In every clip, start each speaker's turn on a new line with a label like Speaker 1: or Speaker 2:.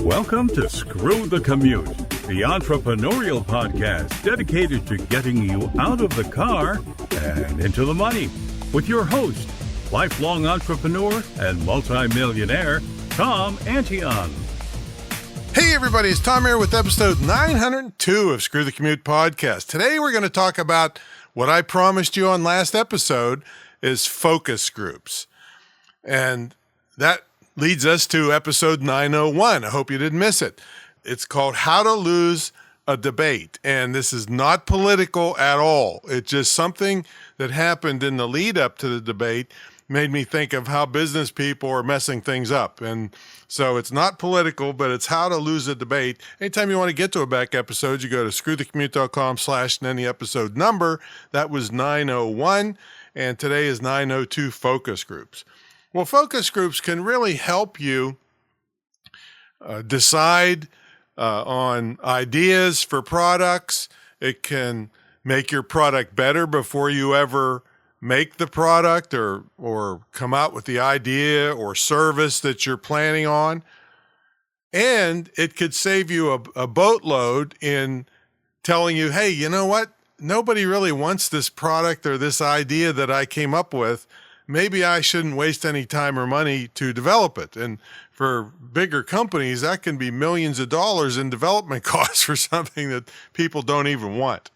Speaker 1: Welcome to Screw the Commute, the entrepreneurial podcast dedicated to getting you out of the car and into the money, with your host, lifelong entrepreneur and multimillionaire, Tom Antion.
Speaker 2: Hey everybody, it's Tom here with episode 902 of Screw the Commute podcast. Today we're going to talk about what I promised you on last episode is focus groups. And that leads us to episode 901. I hope you didn't miss it. It's called How to Lose a Debate. And this is not political at all. It's just something that happened in the lead up to the debate made me think of how business people are messing things up. And so it's not political, but it's how to lose a debate. Anytime you want to get to a back episode, you go to screwthecommute.com/any episode number. That was 901. And today is 902 focus groups. Well, focus groups can really help you decide on ideas for products. It can make your product better before you ever make the product or come out with the idea or service that you're planning on. And it could save you a boatload in telling you, hey, you know what? Nobody really wants this product or this idea that I came up with. Maybe I shouldn't waste any time or money to develop it. And for bigger companies, that can be millions of dollars in development costs for something that people don't even want.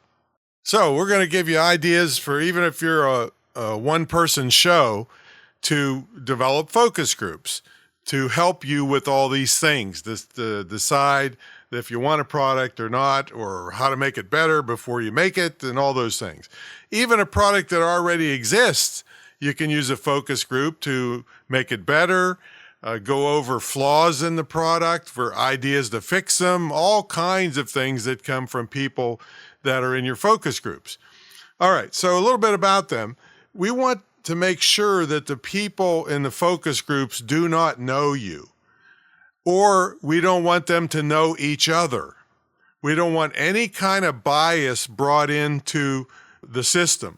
Speaker 2: So we're going to give you ideas for even if you're a one-person show to develop focus groups to help you with all these things, to decide if you want a product or not, or how to make it better before you make it, and all those things. Even a product that already exists, you can use a focus group to make it better, go over flaws in the product for ideas to fix them, all kinds of things that come from people that are in your focus groups. All right, so a little bit about them. We want to make sure that the people in the focus groups do not know you, or we don't want them to know each other. We don't want any kind of bias brought into the system.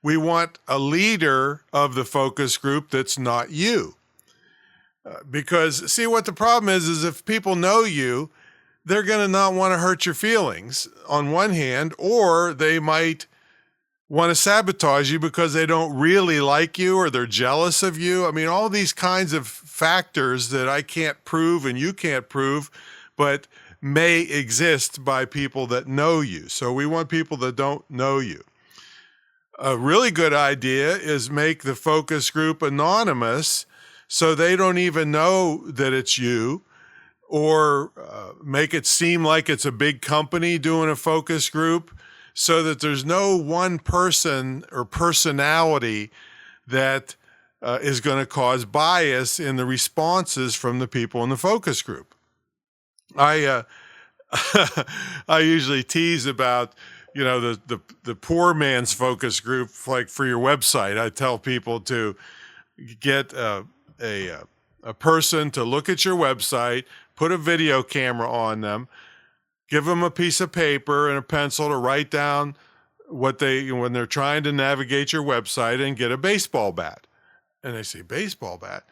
Speaker 2: We want a leader of the focus group that's not you. Because, see, what the problem is if people know you, they're going to not want to hurt your feelings on one hand, or they might want to sabotage you because they don't really like you or they're jealous of you. I mean, all these kinds of factors that I can't prove and you can't prove, but may exist by people that know you. So we want people that don't know you. A really good idea is make the focus group anonymous so they don't even know that it's you, or make it seem like it's a big company doing a focus group so that there's no one person or personality that is going to cause bias in the responses from the people in the focus group. I usually tease about the poor man's focus group, like for your website. I tell people to get a person to look at your website, put a video camera on them, give them a piece of paper and a pencil to write down when they're trying to navigate your website, and get a baseball bat. And they say, baseball bat?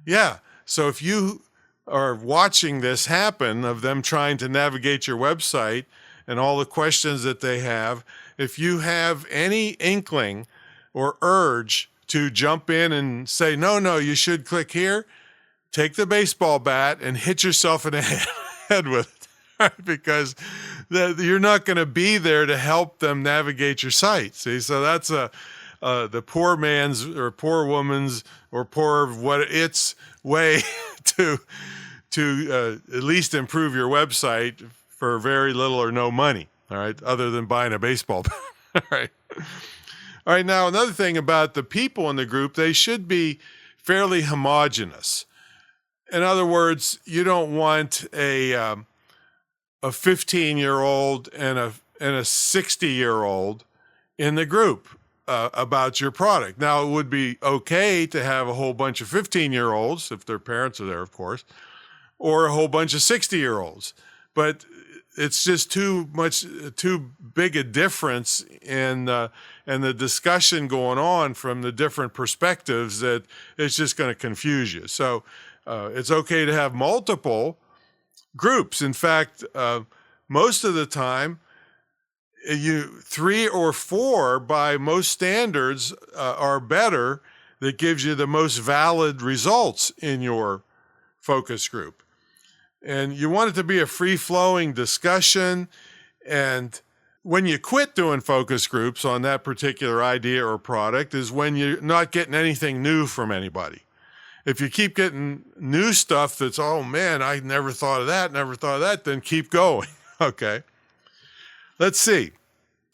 Speaker 2: Yeah. So if you are watching this happen of them trying to navigate your website and all the questions that they have, if you have any inkling or urge to jump in and say, no, you should click here, take the baseball bat and hit yourself in the head with it, because you're not going to be there to help them navigate your site. See, so that's the poor man's or poor woman's or its way to at least improve your website for very little or no money, all right, other than buying a baseball bat. All right, now another thing about the people in the group, they should be fairly homogeneous. In other words, you don't want a 15-year-old and a 60-year-old in the group about your product. Now, it would be okay to have a whole bunch of 15-year-olds, if their parents are there, of course, or a whole bunch of 60-year-olds. But it's just too big a difference in the discussion going on from the different perspectives that it's just going to confuse you. So it's okay to have multiple groups. In fact, most of the time, 3 or 4 by most standards are better. That gives you the most valid results in your focus group. And you want it to be a free-flowing discussion. And when you quit doing focus groups on that particular idea or product is when you're not getting anything new from anybody. If you keep getting new stuff that's, oh man, I never thought of that, then keep going. Okay. Let's see.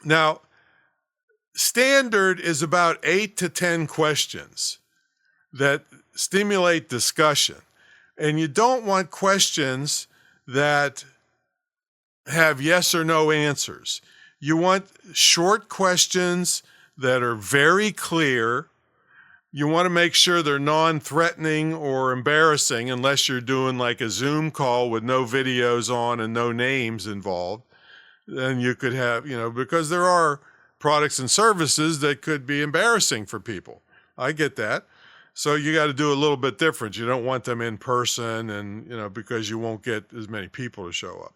Speaker 2: Now, standard is about 8 to 10 questions that stimulate discussion. And you don't want questions that have yes or no answers. You want short questions that are very clear. You want to make sure they're non-threatening or embarrassing unless you're doing like a Zoom call with no videos on and no names involved. Then you could have, because there are products and services that could be embarrassing for people. I get that. So you got to do a little bit different. You don't want them in person and, because you won't get as many people to show up.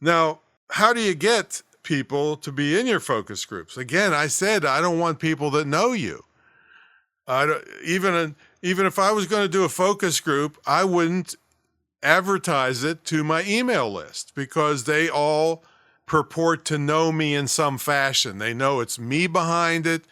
Speaker 2: Now, how do you get people to be in your focus groups? Again, I said, I don't want people that know you. Even if I was going to do a focus group, I wouldn't advertise it to my email list because they all purport to know me in some fashion. They know it's me behind it.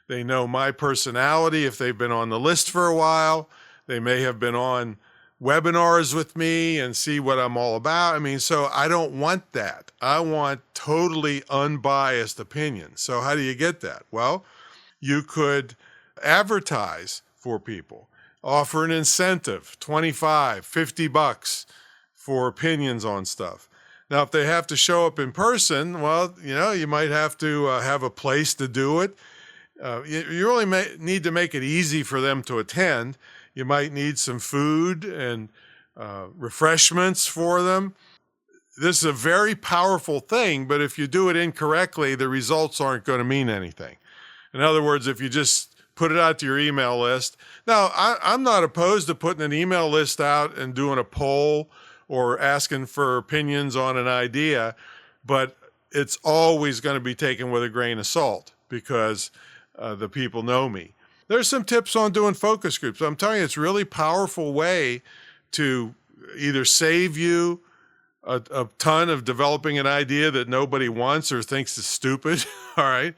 Speaker 2: They know my personality if they've been on the list for a while. They may have been on webinars with me and see what I'm all about. So I don't want that. I want totally unbiased opinion. So how do you get that? Well, you could advertise for people, offer an incentive, $25, $50 for opinions on stuff. Now, if they have to show up in person, well, you might have to have a place to do it. You really need to make it easy for them to attend. You might need some food and refreshments for them. This is a very powerful thing, but if you do it incorrectly, the results aren't going to mean anything. In other words, if you just put it out to your email list. Now, I'm not opposed to putting an email list out and doing a poll or asking for opinions on an idea, but it's always going to be taken with a grain of salt because the people know me. There's some tips on doing focus groups. I'm telling you, it's a really powerful way to either save you a ton of developing an idea that nobody wants or thinks is stupid, all right,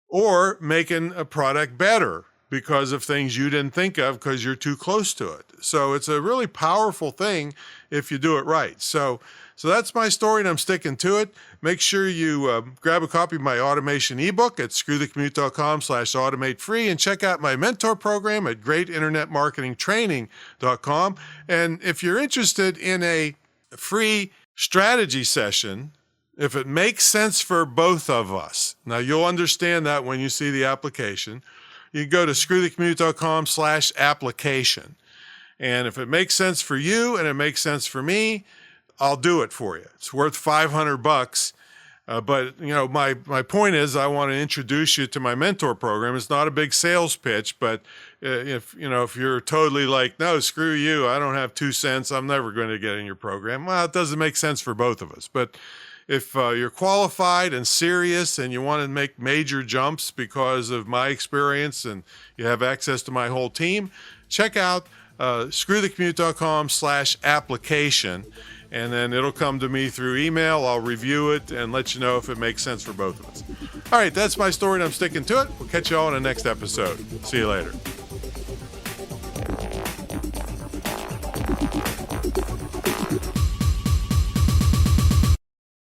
Speaker 2: or making a product better because of things you didn't think of because you're too close to it. So it's a really powerful thing if you do it right. So that's my story, and I'm sticking to it. Make sure you grab a copy of my automation ebook at screwthecommute.com/automate-free and check out my mentor program at greatinternetmarketingtraining.com. And if you're interested in a free strategy session, if it makes sense for both of us, now you'll understand that when you see the application, you can go to screwthecommute.com/application. And if it makes sense for you and it makes sense for me, I'll do it for you. It's worth $500. But my point is I want to introduce you to my mentor program. It's not a big sales pitch, but if you're totally like, no, screw you, I don't have 2 cents, I'm never going to get in your program. Well, it doesn't make sense for both of us. But if you're qualified and serious and you want to make major jumps because of my experience and you have access to my whole team, check out screwthecommute.com/application. And then it'll come to me through email. I'll review it and let you know if it makes sense for both of us. All right, that's my story, and I'm sticking to it. We'll catch you all in the next episode. See you later.